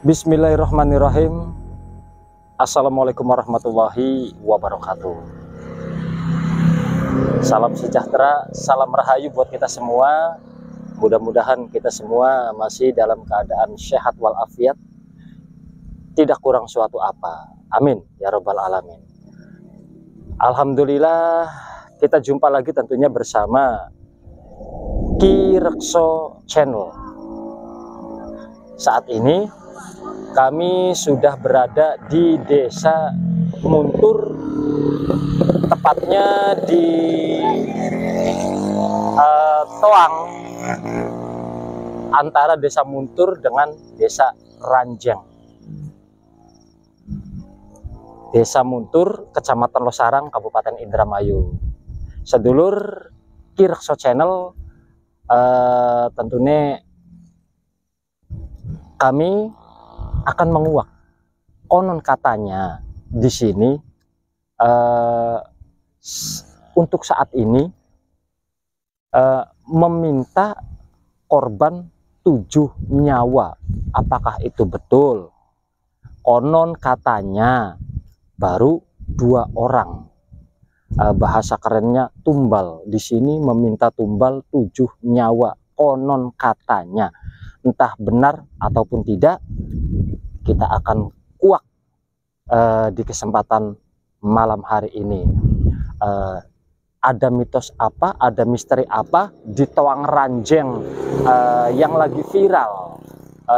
Bismillahirrahmanirrahim. Assalamualaikum warahmatullahi wabarakatuh. Salam sejahtera, salam rahayu buat kita semua. Mudah-mudahan kita semua masih dalam keadaan sehat walafiat, tidak kurang suatu apa. Amin ya robbal alamin. Alhamdulillah, kita jumpa lagi tentunya bersama Ki Rekso Channel. Saat ini kami sudah berada di Desa Muntur, tepatnya di Toang, antara Desa Muntur dengan Desa Ranjang. Desa Muntur, Kecamatan Losarang, Kabupaten Indramayu. Sedulur Ki Rekso Channel, tentunya kami akan menguak, konon katanya di sini untuk saat ini meminta korban 7 nyawa. Apakah itu betul? Konon katanya baru 2 orang. Bahasa kerennya tumbal. Di sini meminta tumbal 7 nyawa. Konon katanya. Entah benar ataupun tidak, kita akan kuak di kesempatan malam hari ini. Ada mitos apa, ada misteri apa di Toang Ranjang yang lagi viral,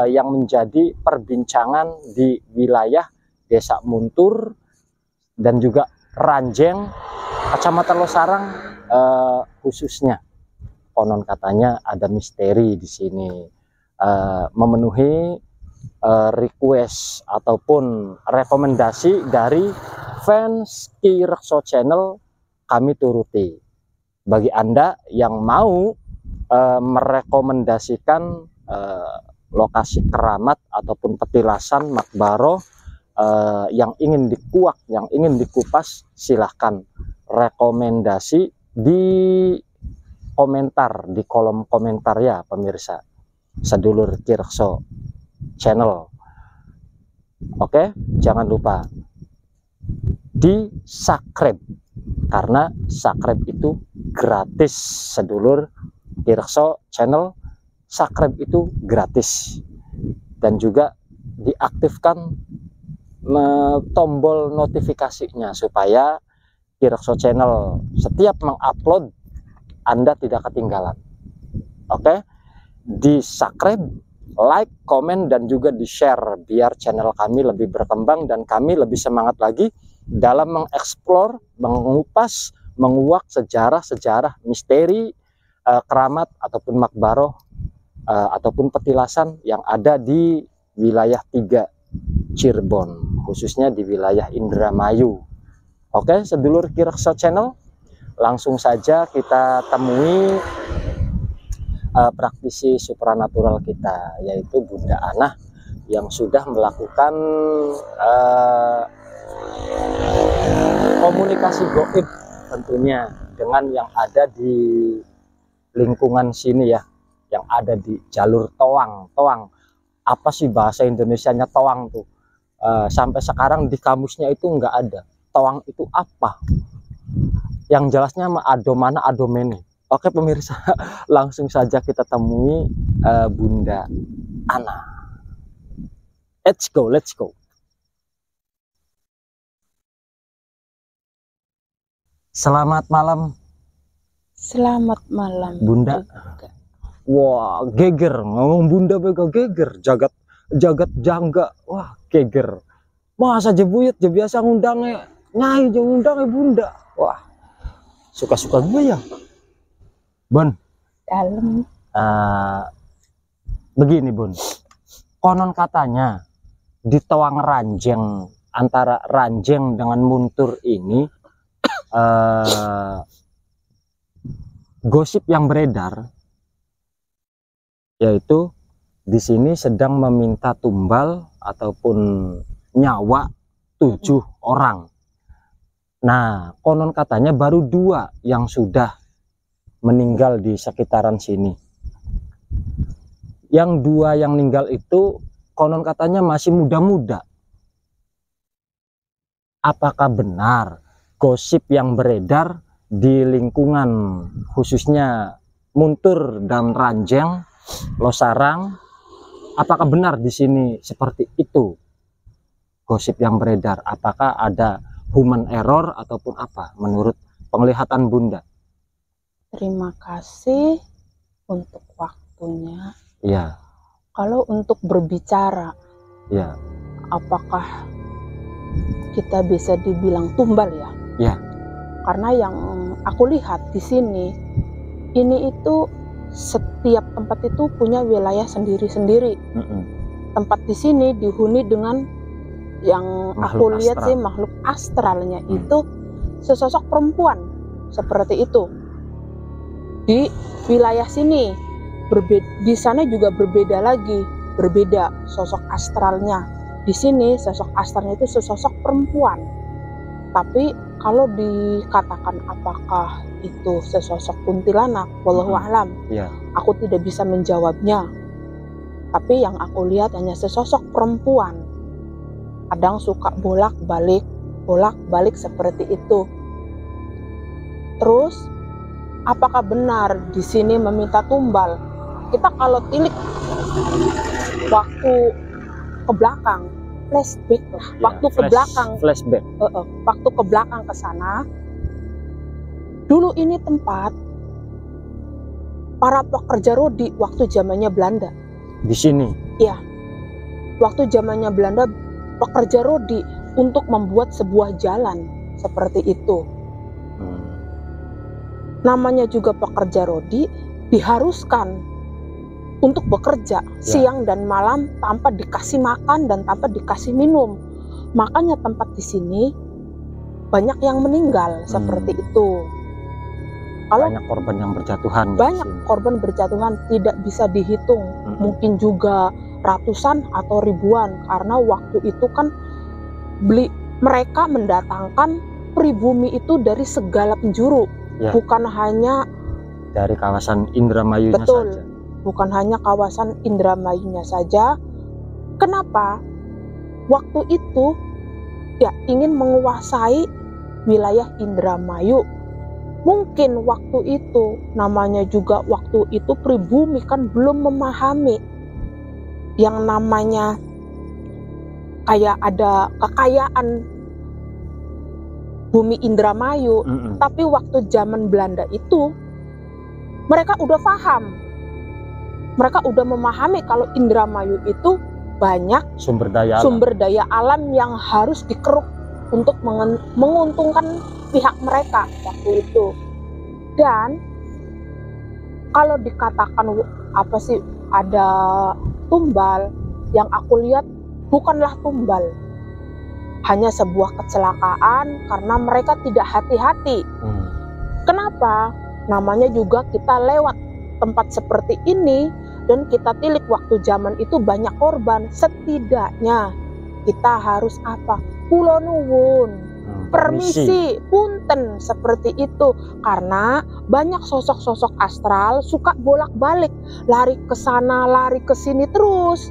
yang menjadi perbincangan di wilayah Desa Muntur dan juga Ranjang, Kecamatan Losarang khususnya. Konon katanya ada misteri di sini, memenuhi request ataupun rekomendasi dari fans Ki Rekso Channel. Kami turuti. Bagi Anda yang mau merekomendasikan lokasi keramat ataupun petilasan makbaro yang ingin dikuak, yang ingin dikupas, silahkan rekomendasi di komentar, di kolom komentar ya pemirsa, sedulur Ki Rekso Channel. Oke, jangan lupa di subscribe, karena subscribe itu gratis, sedulur Ki Rekso Channel. Subscribe itu gratis, dan juga diaktifkan tombol notifikasinya supaya Ki Rekso Channel setiap mengupload Anda tidak ketinggalan. Oke, di subscribe, like, komen, dan juga di share biar channel kami lebih berkembang dan kami lebih semangat lagi dalam mengeksplor, mengupas, menguak sejarah-sejarah misteri keramat ataupun makbaroh ataupun petilasan yang ada di wilayah 3 Cirebon, khususnya di wilayah Indramayu. Oke, sedulur Kirakso Channel, langsung saja kita temui praktisi supranatural kita, yaitu Bunda Anah, yang sudah melakukan komunikasi gaib tentunya dengan yang ada di lingkungan sini ya, yang ada di jalur Toang. Apa sih bahasa Indonesianya Toang tuh? Sampai sekarang di kamusnya itu nggak ada. Toang itu apa? Yang jelasnya ado mana ado mene. Oke pemirsa, langsung saja kita temui Bunda Anah. Let's go. Selamat malam. Selamat malam Bunda. juga. Wah, geger ngomong Bunda bega geger, jagat jangga. Wah, geger. Masa jebuyut je biasa ngundangnya nyai je ngundangnya Bunda. Wah, suka-suka gue ya. Bun. Dalam. Begini Bun. Konon katanya di Toang Ranjeng, antara Ranjeng dengan Muntur ini gosip yang beredar, yaitu di sini sedang meminta tumbal ataupun nyawa 7 orang. Nah, konon katanya baru 2 yang sudah meninggal di sekitaran sini. Yang 2 yang meninggal itu konon katanya masih muda-muda. Apakah benar gosip yang beredar di lingkungan khususnya Muntur dan Ranjeng, Losarang, apakah benar di sini seperti itu gosip yang beredar? Apakah ada human error ataupun apa menurut penglihatan Bunda? Terima kasih untuk waktunya. Ya. Kalau untuk berbicara, Ya. apakah kita bisa dibilang tumbal ya? Ya. Karena yang aku lihat di sini, ini itu setiap tempat itu punya wilayah sendiri-sendiri. Tempat di sini dihuni dengan yang aku lihat sih makhluk astralnya itu sesosok perempuan seperti itu. Di wilayah sini di sana juga berbeda lagi, berbeda sosok astralnya. Di sini sosok astralnya itu sesosok perempuan. Tapi kalau dikatakan apakah itu sesosok kuntilanak, wallahu a'lam, aku tidak bisa menjawabnya. Tapi yang aku lihat hanya sesosok perempuan. Kadang suka bolak-balik seperti itu. Terus, apakah benar di sini meminta tumbal? Kita kalau tilik waktu ke belakang, flashback lah, waktu ke belakang, waktu ke belakang ke sana. Dulu ini tempat para pekerja rodi waktu zamannya Belanda. Di sini? Iya, waktu zamannya Belanda pekerja rodi untuk membuat sebuah jalan seperti itu. Namanya juga pekerja rodi, diharuskan untuk bekerja siang dan malam tanpa dikasih makan dan tanpa dikasih minum. Makanya tempat di sini banyak yang meninggal seperti itu. Kalau banyak korban yang berjatuhan. Banyak korban berjatuhan, tidak bisa dihitung. Mungkin juga ratusan atau ribuan, karena waktu itu kan mereka mendatangkan pribumi itu dari segala penjuru, bukan hanya dari kawasan Indramayunya saja. Bukan hanya kawasan Indramayunya saja. Kenapa? Waktu itu ya ingin menguasai wilayah Indramayu. Mungkin waktu itu, namanya juga waktu itu pribumi kan belum memahami yang namanya kayak ada kekayaan bumi Indramayu. Tapi waktu zaman Belanda itu mereka udah paham, mereka udah memahami kalau Indramayu itu banyak sumber daya alam yang harus dikeruk untuk menguntungkan pihak mereka waktu itu. Dan Kalau dikatakan apa sih ada tumbal, yang aku lihat bukanlah tumbal, hanya sebuah kecelakaan karena mereka tidak hati-hati. Kenapa? Namanya juga kita lewat tempat seperti ini dan kita tilik waktu zaman itu banyak korban. Setidaknya kita harus apa? Kula nuwun, permisi, punten, seperti itu. Karena banyak sosok-sosok astral suka bolak-balik, lari ke sana, lari ke sini terus.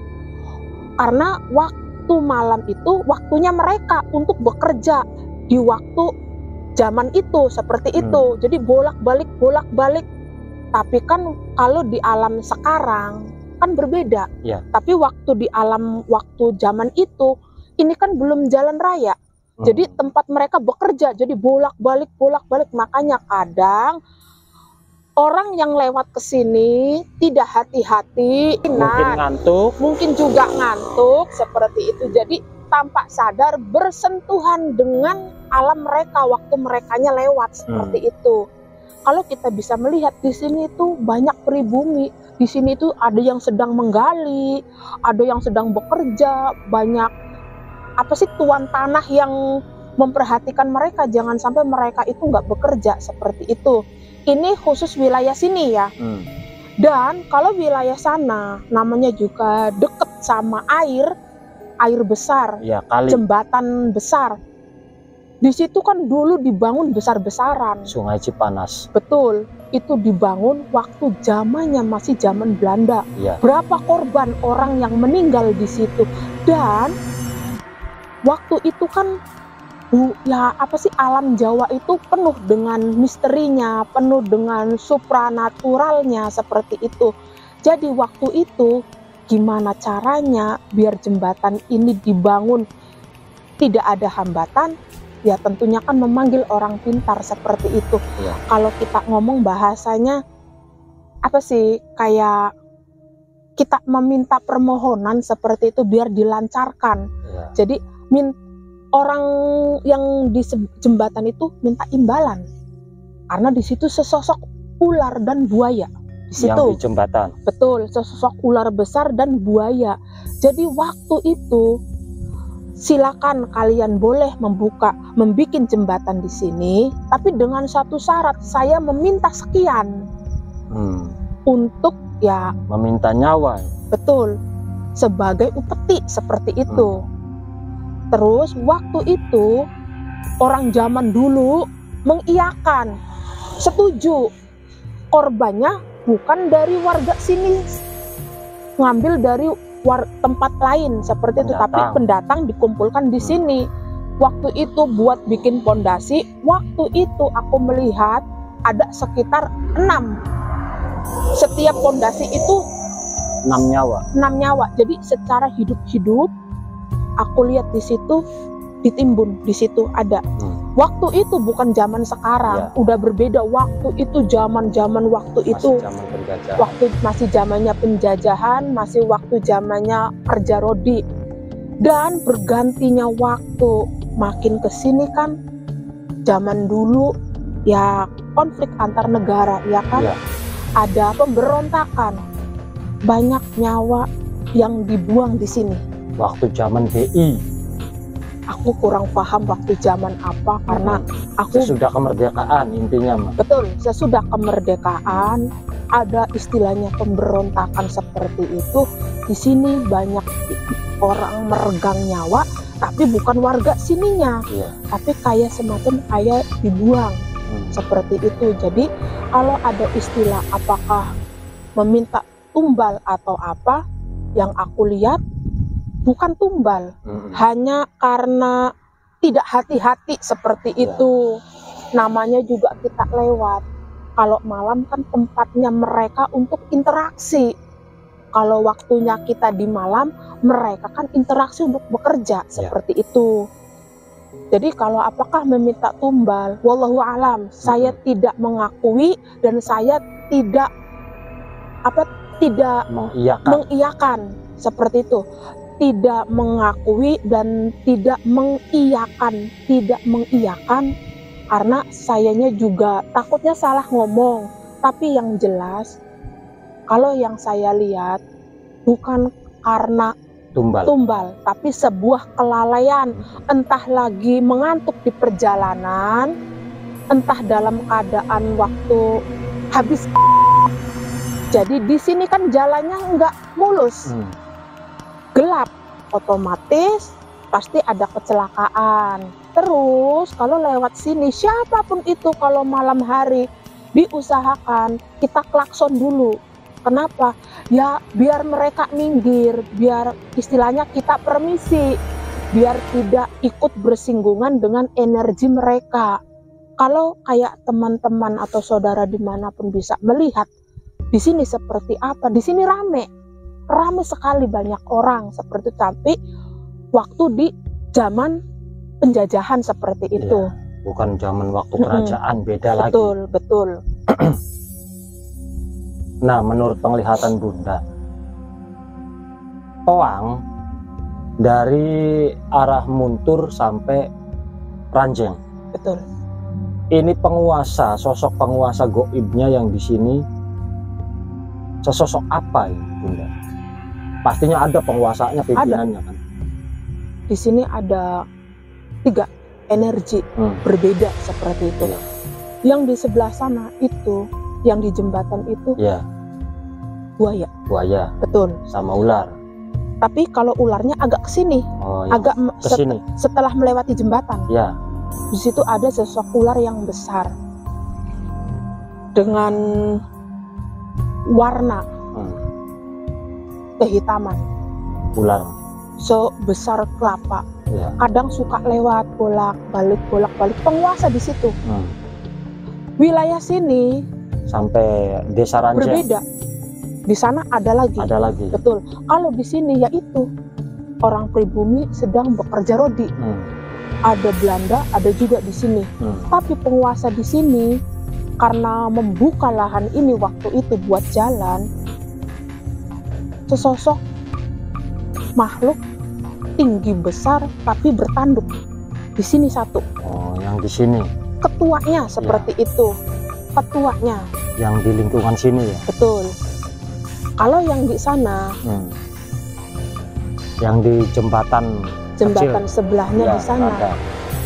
Karena waktu malam itu waktunya mereka untuk bekerja di waktu zaman itu, seperti itu. Jadi bolak-balik, bolak-balik. Tapi kan kalau di alam sekarang kan berbeda. Ya. Tapi waktu di alam waktu zaman itu, ini kan belum jalan raya. Jadi tempat mereka bekerja, jadi bolak-balik, bolak-balik. Makanya kadang orang yang lewat ke sini tidak hati-hati, mungkin ngantuk, mungkin juga ngantuk, seperti itu. Jadi tanpa sadar bersentuhan dengan alam mereka waktu merekanya lewat, seperti itu. Kalau kita bisa melihat di sini itu banyak pribumi. Di sini itu ada yang sedang menggali, ada yang sedang bekerja, banyak apa sih tuan tanah yang memperhatikan mereka, jangan sampai mereka itu nggak bekerja, seperti itu. Ini khusus wilayah sini ya. Dan kalau wilayah sana namanya juga deket sama air besar, ya, kali. Jembatan besar. Di situ kan dulu dibangun besar-besaran. Sungai Cipanas. Betul, itu dibangun waktu zamannya masih zaman Belanda. Ya. Berapa korban orang yang meninggal di situ. Dan waktu itu kan ya apa sih, alam Jawa itu penuh dengan misterinya, penuh dengan supranaturalnya, seperti itu. Jadi waktu itu gimana caranya biar jembatan ini dibangun tidak ada hambatan? Ya tentunya kan memanggil orang pintar, seperti itu. Ya. Kalau kita ngomong bahasanya apa sih, kayak kita meminta permohonan seperti itu biar dilancarkan. Ya. Jadi orang yang di jembatan itu minta imbalan karena di situ sesosok ular dan buaya di situ. Yang di jembatan. Betul, sesosok ular besar dan buaya. Jadi waktu itu silakan kalian boleh membuat jembatan di sini, tapi dengan satu syarat, saya meminta sekian untuk ya meminta nyawa. Betul, sebagai upeti, seperti itu. Terus waktu itu orang zaman dulu mengiyakan, setuju, korbannya bukan dari warga sini, ngambil dari tempat lain, seperti itu, tapi pendatang dikumpulkan di sini. Waktu itu buat bikin pondasi, waktu itu aku melihat ada sekitar 6. Setiap pondasi itu 6 nyawa. 6 nyawa. Jadi secara hidup-hidup aku lihat di situ ditimbun, di situ ada. Waktu itu bukan zaman sekarang, udah berbeda. Waktu itu zaman-zaman waktu itu, waktu masih zamannya penjajahan, masih waktu zamannya kerja rodi. Dan bergantinya waktu makin kesini kan, zaman dulu ya konflik antar negara, ya kan? Ada pemberontakan, banyak nyawa yang dibuang di sini. Waktu zaman BI. Aku kurang paham waktu zaman apa, karena aku sesudah kemerdekaan intinya, Mas. Betul, sesudah kemerdekaan ada istilahnya pemberontakan seperti itu. Di sini banyak orang meregang nyawa, tapi bukan warga sininya, tapi kayak semacam kayak dibuang, seperti itu. Jadi kalau ada istilah apakah meminta tumbal atau apa, yang aku lihat bukan tumbal, hanya karena tidak hati-hati, seperti itu. Namanya juga kita lewat. Kalau malam kan tempatnya mereka untuk interaksi. Kalau waktunya kita di malam, mereka kan interaksi untuk bekerja, seperti itu. Jadi kalau apakah meminta tumbal, wallahu alam, saya tidak mengakui dan saya tidak mengiyakan, seperti itu. Tidak mengakui dan tidak mengiyakan, karena sayanya juga takutnya salah ngomong. Tapi yang jelas Kalau yang saya lihat bukan karena tumbal, tapi sebuah kelalaian, entah lagi mengantuk di perjalanan, entah dalam keadaan waktu habis. Jadi di sini kan jalannya nggak mulus, gelap, otomatis pasti ada kecelakaan. Terus kalau lewat sini siapapun itu kalau malam hari diusahakan kita klakson dulu. Kenapa? Ya biar mereka minggir, biar istilahnya kita permisi, biar tidak ikut bersinggungan dengan energi mereka. Kalau kayak teman-teman atau saudara dimanapun bisa melihat di sini seperti apa, di sini rame sekali, banyak orang seperti itu. Tapi waktu di zaman penjajahan seperti itu. Ya, bukan zaman waktu kerajaan, beda lagi. Betul. Nah, menurut penglihatan Bunda, Toang dari arah Muntur sampai Ranjeng. Betul. Ini penguasa, sosok penguasa goibnya yang di sini sesosok apa ya, Bunda? Pastinya ada penguasanya, pimpinannya kan. Di sini ada 3 energi berbeda seperti itu. Ya. Yang di sebelah sana itu, yang di jembatan itu, ya, buaya. Betul. Sama ular. Tapi kalau ularnya agak ke sini, agak ke sini. Setelah melewati jembatan. Ya. Di situ ada sosok ular yang besar dengan warna kehitaman. Ular. Sebesar kelapa. Ya. Kadang suka lewat bolak-balik penguasa di situ. Wilayah sini sampai desa Ranjeng berbeda. Di sana ada lagi. Betul. Kalau di sini yaitu orang pribumi sedang bekerja rodi. Ada Belanda, ada juga di sini. Tapi penguasa di sini karena membuka lahan ini waktu itu buat jalan, sesosok makhluk tinggi besar tapi bertanduk. Di sini satu. Yang di sini. Ketuanya seperti itu. Ketuanya. Yang di lingkungan sini ya. Betul. Kalau yang di sana, yang di jembatan kecil, sebelahnya di sana,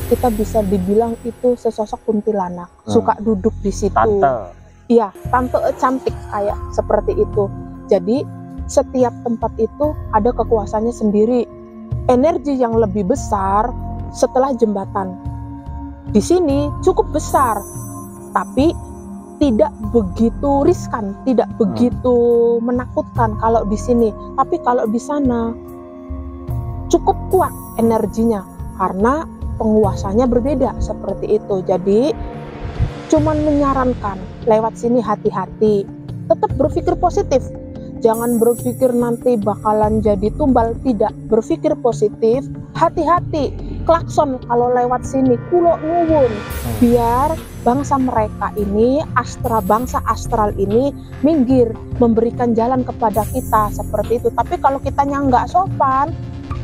kita bisa dibilang itu sesosok kuntilanak. Suka duduk di situ. Tante. Iya, tante cantik kayak seperti itu. Jadi setiap tempat itu ada kekuasaannya sendiri. Energi yang lebih besar setelah jembatan. Di sini cukup besar, tapi tidak begitu riskan, tidak begitu menakutkan kalau di sini. Tapi kalau di sana cukup kuat energinya karena penguasanya berbeda seperti itu. Jadi cuman menyarankan lewat sini hati-hati, tetap berpikir positif. Jangan berpikir nanti bakalan jadi tumbal, tidak. Berpikir positif, hati-hati. Klakson kalau lewat sini, kulo nuwun. Biar bangsa mereka ini, bangsa astral ini minggir, memberikan jalan kepada kita seperti itu. Tapi kalau kitanya nggak sopan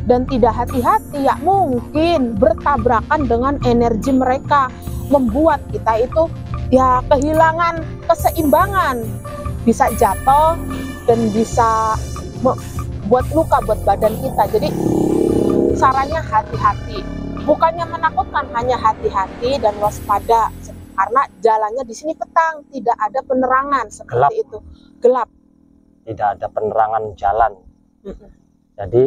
dan tidak hati-hati, ya mungkin bertabrakan dengan energi mereka, membuat kita itu ya kehilangan keseimbangan, bisa jatuh dan bisa buat luka buat badan kita. Jadi sarannya hati-hati, bukannya menakutkan, hanya hati-hati dan waspada karena jalannya di sini petang, tidak ada penerangan seperti itu, gelap, tidak ada penerangan jalan. Jadi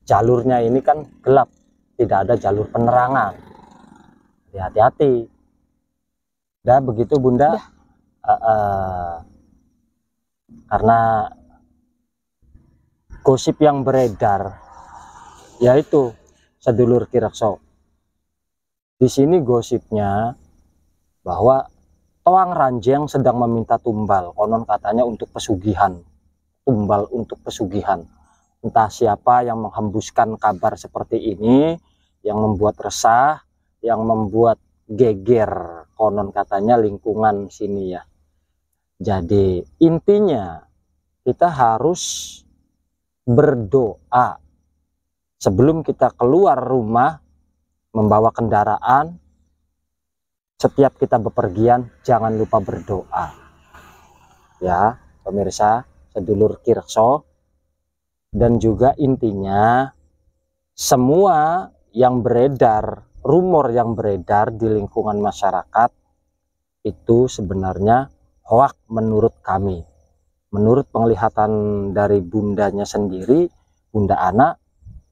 jalurnya ini kan gelap, tidak ada jalur penerangan. Hati-hati. Udah begitu Bunda. Karena gosip yang beredar yaitu sedulur Kirakso. Di sini gosipnya bahwa Toang Ranjeng sedang meminta tumbal, konon katanya untuk pesugihan, tumbal untuk pesugihan. Entah siapa yang menghembuskan kabar seperti ini, yang membuat resah, yang membuat geger, konon katanya lingkungan sini ya. Jadi intinya kita harus berdoa sebelum kita keluar rumah membawa kendaraan. Setiap kita bepergian jangan lupa berdoa ya. pemirsa sedulur Kirekso. Dan juga intinya semua yang beredar, rumor yang beredar di lingkungan masyarakat itu sebenarnya hoak menurut kami. Menurut penglihatan dari bundanya sendiri, Bunda Ana,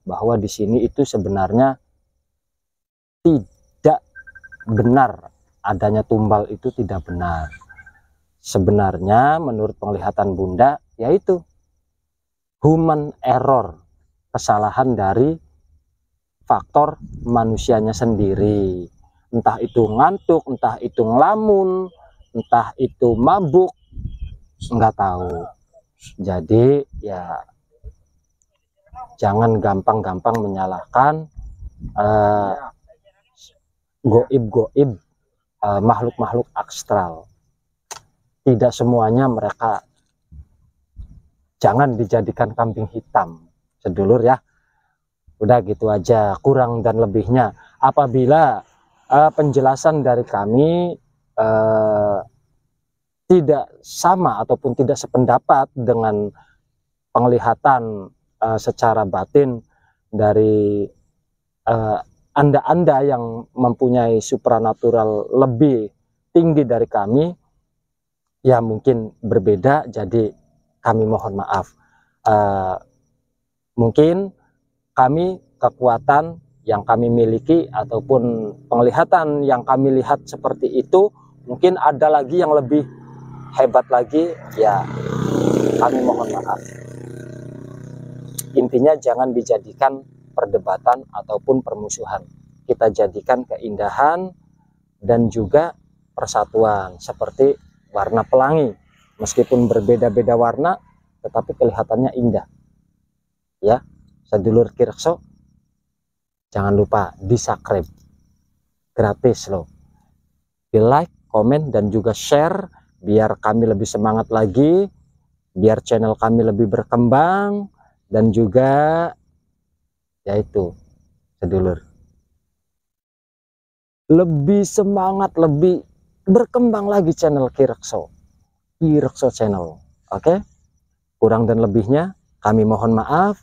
bahwa di sini itu sebenarnya tidak benar, adanya tumbal itu tidak benar. Sebenarnya menurut penglihatan Bunda yaitu human error, kesalahan dari faktor manusianya sendiri, entah itu ngantuk, entah itu ngelamun, entah itu mabuk, nggak tahu. Jadi ya jangan gampang-gampang menyalahkan goib-goib, makhluk-makhluk astral. Tidak semuanya mereka, jangan dijadikan kambing hitam, sedulur ya. Udah gitu aja, kurang dan lebihnya. Apabila penjelasan dari kami tidak sama ataupun tidak sependapat dengan penglihatan secara batin dari anda-anda yang mempunyai supranatural lebih tinggi dari kami, ya mungkin berbeda, jadi kami mohon maaf. Mungkin kami, kekuatan yang kami miliki ataupun penglihatan yang kami lihat seperti itu, mungkin ada lagi yang lebih hebat lagi, ya kami mohon maaf. Intinya jangan dijadikan perdebatan ataupun permusuhan. Kita jadikan keindahan dan juga persatuan, seperti warna pelangi. Meskipun berbeda-beda warna, tetapi kelihatannya indah. Ya, sedulur Kirekso, jangan lupa di subscribe, gratis loh. Di like, komen, dan juga share, biar kami lebih semangat lagi, biar channel kami lebih berkembang, dan juga yaitu sedulur lebih semangat, lebih berkembang lagi channel Kirekso channel. Oke, kurang dan lebihnya kami mohon maaf.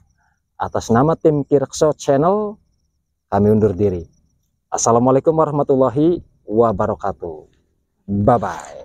Atas nama tim Kirekso channel, kami undur diri. Assalamualaikum warahmatullahi wabarakatuh. Bye bye.